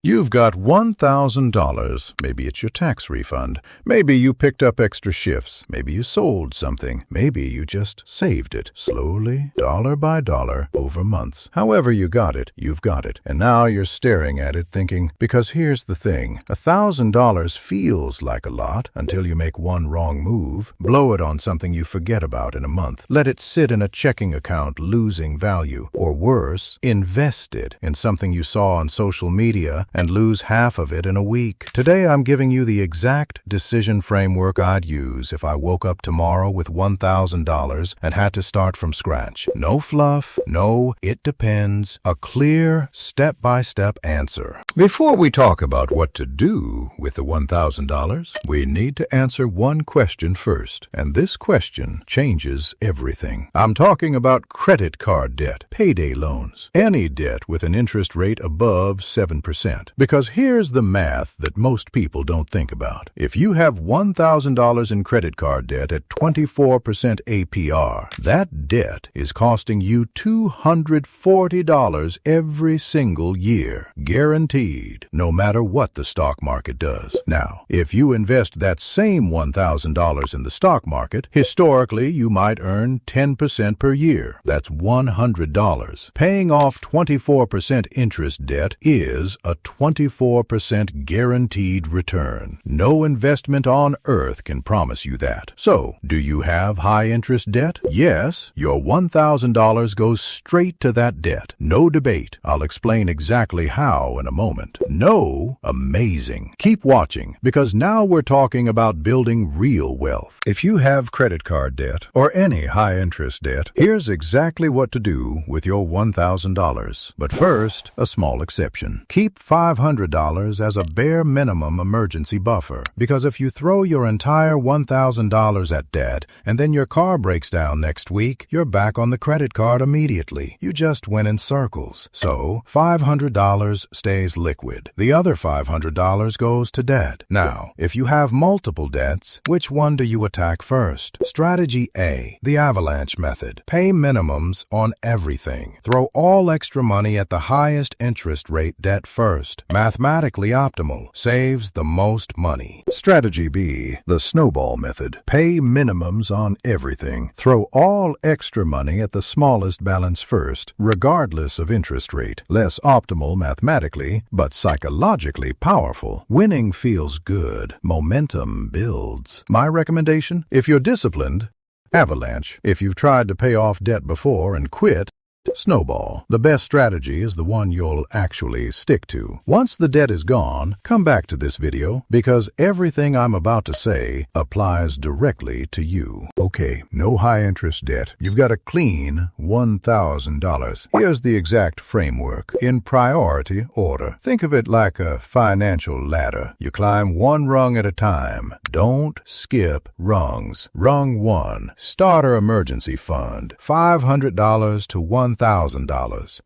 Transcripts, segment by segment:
You've got $1,000. Maybe it's your tax refund. Maybe you picked up extra shifts. Maybe you sold something. Maybe you just saved it slowly, dollar by dollar, over months. However you got it, you've got it. And now you're staring at it thinking, because here's the thing, $1,000 feels like a lot until you make one wrong move, blow it on something you forget about in a month, let it sit in a checking account losing value, or worse, invest it in something you saw on social media and lose half of it in a week. Today I'm giving you the exact decision framework I'd use if I woke up tomorrow with $1,000 and had to start from scratch. No fluff, no "it depends," a clear, step-by-step answer. Before we talk about what to do with the $1,000, we need to answer one question first, and this question changes everything. I'm talking about credit card debt, payday loans, any debt with an interest rate above 7%. Because here's the math that most people don't think about. If you have $1,000 in credit card debt at 24% APR, that debt is costing you $240 every single year, guaranteed, no matter what the stock market does. Now, if you invest that same $1,000 in the stock market, historically you might earn 10% per year. That's $100. Paying off 24% interest debt is a 24% guaranteed return. No investment on earth can promise you that. So, do you have high interest debt? Yes, your $1,000 goes straight to that debt. No debate. I'll explain exactly how in a moment. No, amazing. Keep watching, because now we're talking about building real wealth. If you have credit card debt or any high interest debt, here's exactly what to do with your $1,000. But first, a small exception. Keep $500 as a bare minimum emergency buffer, because if you throw your entire $1,000 at debt and then your car breaks down next week, you're back on the credit card immediately. You just went in circles. So $500 stays liquid. The other $500 goes to debt. Now, if you have multiple debts, which one do you attack first? Strategy A, the avalanche method. Pay minimums on everything. Throw all extra money at the highest interest rate debt first. Mathematically optimal. Saves the most money. Strategy B, the snowball method. Pay minimums on everything. Throw all extra money at the smallest balance first, regardless of interest rate. Less optimal mathematically, but psychologically powerful. Winning feels good. Momentum builds. My recommendation? If you're disciplined, avalanche. If you've tried to pay off debt before and quit, snowball. The best strategy is the one you'll actually stick to. Once the debt is gone, come back to this video, because everything I'm about to say applies directly to you. Okay, no high interest debt. You've got a clean $1,000. Here's the exact framework in priority order. Think of it like a financial ladder. You climb one rung at a time. Don't skip rungs. Rung 1, starter emergency fund, $500 to $1,000.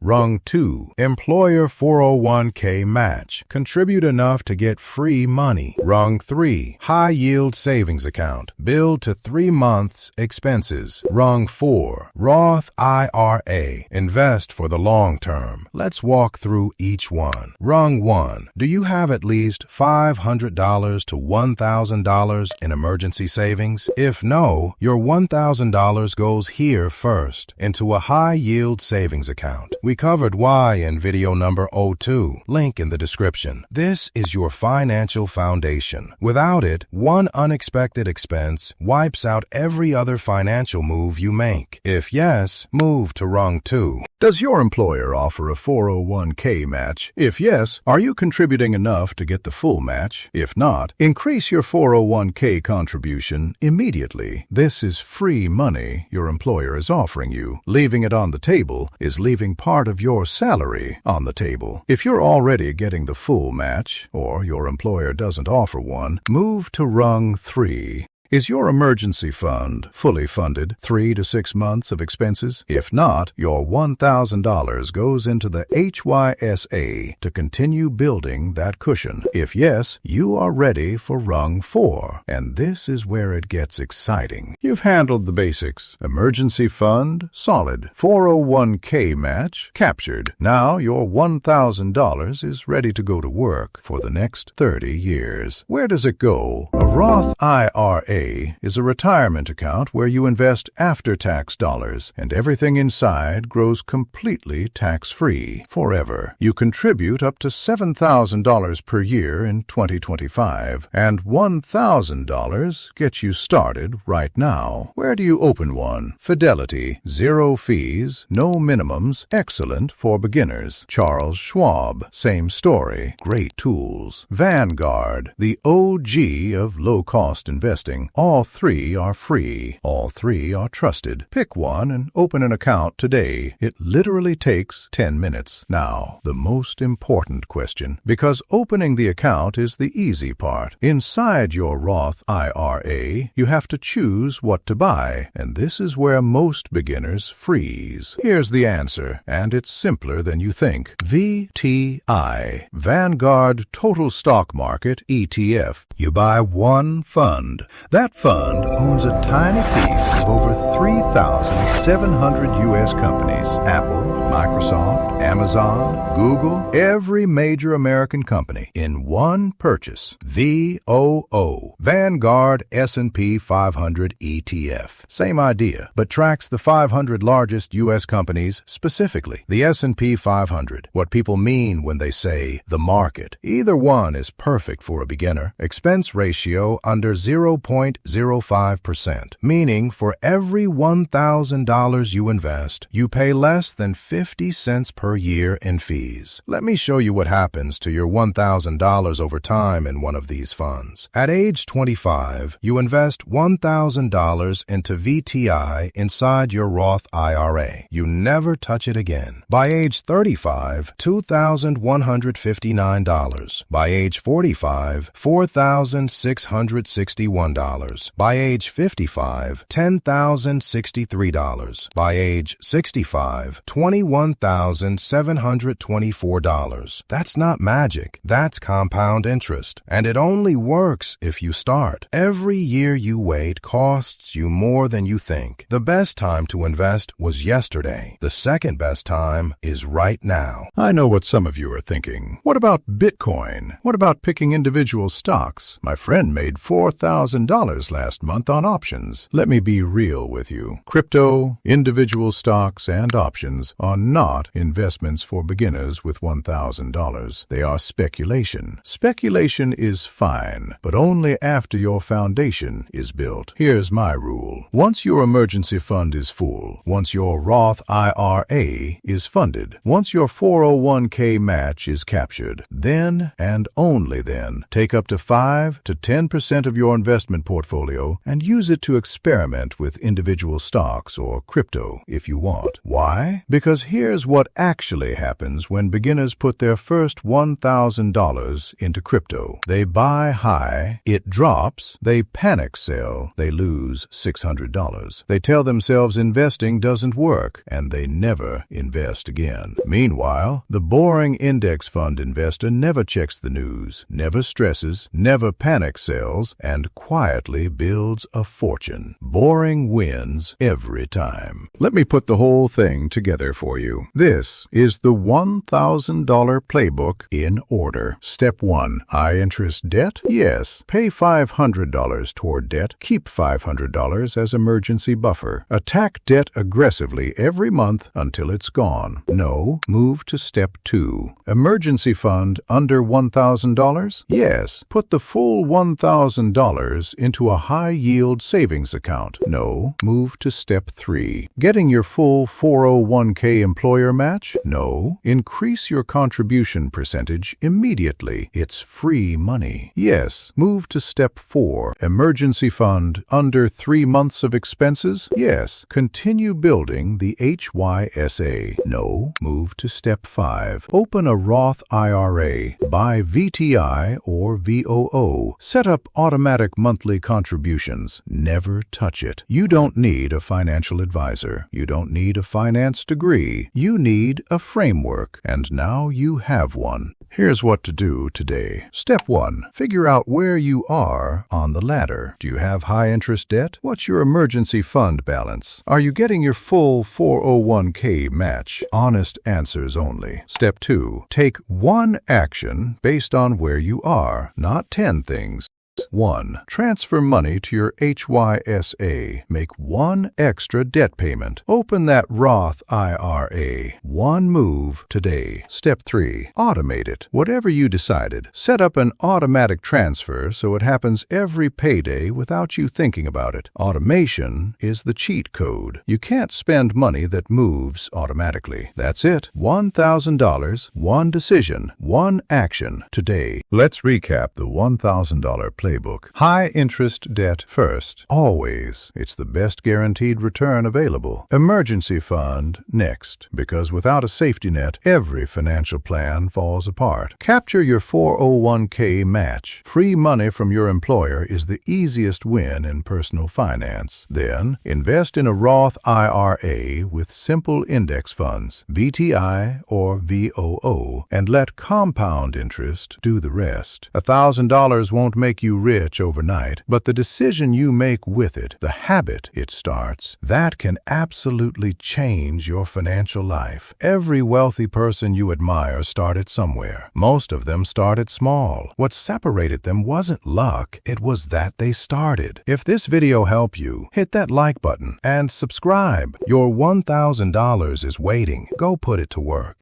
Rung 2, employer 401k match. Contribute enough to get free money. Rung 3, high yield savings account. Build to 3 months expenses. Rung 4, Roth IRA. Invest for the long term. Let's walk through each one. Rung 1, do you have at least $500 to $1,000 in emergency savings? If no, your $1,000 goes here first, into a high yield savings account. We covered why in video number 02, link in the description. This is your financial foundation. Without it, one unexpected expense wipes out every other financial move you make. If yes, move to rung 2. Does your employer offer a 401k match? If yes, are you contributing enough to get the full match? If not, increase your 401k contribution immediately. This is free money your employer is offering you. Leaving it on the table is leaving part of your salary on the table. If you're already getting the full match, or your employer doesn't offer one, move to rung 3. Is your emergency fund fully funded 3 to 6 months of expenses? If not, your $1,000 goes into the HYSA to continue building that cushion. If yes, you are ready for rung 4, and this is where it gets exciting. You've handled the basics. Emergency fund, solid. 401k match, captured. Now your $1,000 is ready to go to work for the next 30 years. Where does it go? A Roth IRA is a retirement account where you invest after-tax dollars, and everything inside grows completely tax-free forever. You contribute up to $7,000 per year in 2025, and $1,000 gets you started right now. Where do you open one? Fidelity, 0 fees, no minimums, excellent for beginners. Charles Schwab, same story, great tools. Vanguard, the OG of low-cost investing. All 3 are free. All 3 are trusted. Pick one and open an account today. It literally takes 10 minutes. Now, the most important question, because opening the account is the easy part. Inside your Roth IRA, you have to choose what to buy, and this is where most beginners freeze. Here's the answer, and it's simpler than you think. VTI, Vanguard Total Stock Market ETF. You buy one fund. That fund owns a tiny piece of over 3,700 U.S. companies. Apple, Microsoft, Amazon, Google, every major American company in one purchase. VOO, Vanguard S&P 500 ETF. Same idea, but tracks the 500 largest U.S. companies specifically. The S&P 500, what people mean when they say the market. Either one is perfect for a beginner. Expense ratio under 0.05%, meaning for every $1,000 you invest, you pay less than 50 cents per year in fees. Let me show you what happens to your $1,000 over time in one of these funds. At age 25, you invest $1,000 into VTI inside your Roth IRA. You never touch it again. By age 35, $2,159. By age 45, $4,661. By age 55, $10,063. By age 65, $21,724. That's not magic. That's compound interest. And it only works if you start. Every year you wait costs you more than you think. The best time to invest was yesterday. The second best time is right now. I know what some of you are thinking. What about Bitcoin? What about picking individual stocks? My friend made $4,000 last month on options. Let me be real with you. Crypto, individual stocks, and options are not investments for beginners with $1,000. They are speculation. Speculation is fine, but only after your foundation is built. Here's my rule. Once your emergency fund is full, once your Roth IRA is funded, once your 401k match is captured, then and only then, take up to 5 to 10% of your investment portfolio and use it to experiment with individual stocks or crypto if you want. Why? Because here's what actually happens when beginners put their first $1,000 into crypto. They buy high, it drops, they panic sell, they lose $600. They tell themselves investing doesn't work, and they never invest again. Meanwhile, the boring index fund investor never checks the news, never stresses, never panic sells, and quietly builds a fortune. Boring wins every time. Let me put the whole thing together for you. This is the $1,000 playbook in order. Step 1. High interest debt? Yes. Pay $500 toward debt. Keep $500 as emergency buffer. Attack debt aggressively every month until it's gone. No. Move to step 2. Emergency fund under $1,000? Yes. Put the full $1,000 into a high-yield savings account. No. Move to step 3. Getting your full 401k employer match? No. Increase your contribution percentage immediately. It's free money. Yes. Move to step 4. Emergency fund under 3 months of expenses? Yes. Continue building the HYSA. No. Move to step 5. Open a Roth IRA. Buy VTI or VOO. Set up automatic monthly contributions contributions. Never touch it. You don't need a financial advisor. You don't need a finance degree. You need a framework, and now you have one. Here's what to do today. Step 1. Figure out where you are on the ladder. Do you have high-interest debt? What's your emergency fund balance? Are you getting your full 401k match? Honest answers only. Step 2. Take one action based on where you are, not 10 things. 1. Transfer money to your HYSA. Make one extra debt payment. Open that Roth IRA. One move today. Step 3. Automate it. Whatever you decided, set up an automatic transfer so it happens every payday without you thinking about it. Automation is the cheat code. You can't spend money that moves automatically. That's it. $1,000, one decision, one action today. Let's recap the $1,000 playbook. High interest debt first. Always. It's the best guaranteed return available. Emergency fund next, because without a safety net, every financial plan falls apart. Capture your 401k match. Free money from your employer is the easiest win in personal finance. Then, invest in a Roth IRA with simple index funds, VTI or VOO, and let compound interest do the rest. $1,000 won't make you rich overnight, but the decision you make with it, the habit it starts, that can absolutely change your financial life. Every wealthy person you admire started somewhere. Most of them started small. What separated them wasn't luck, it was that they started. If this video helped you, hit that like button and subscribe. Your $1,000 is waiting. Go put it to work.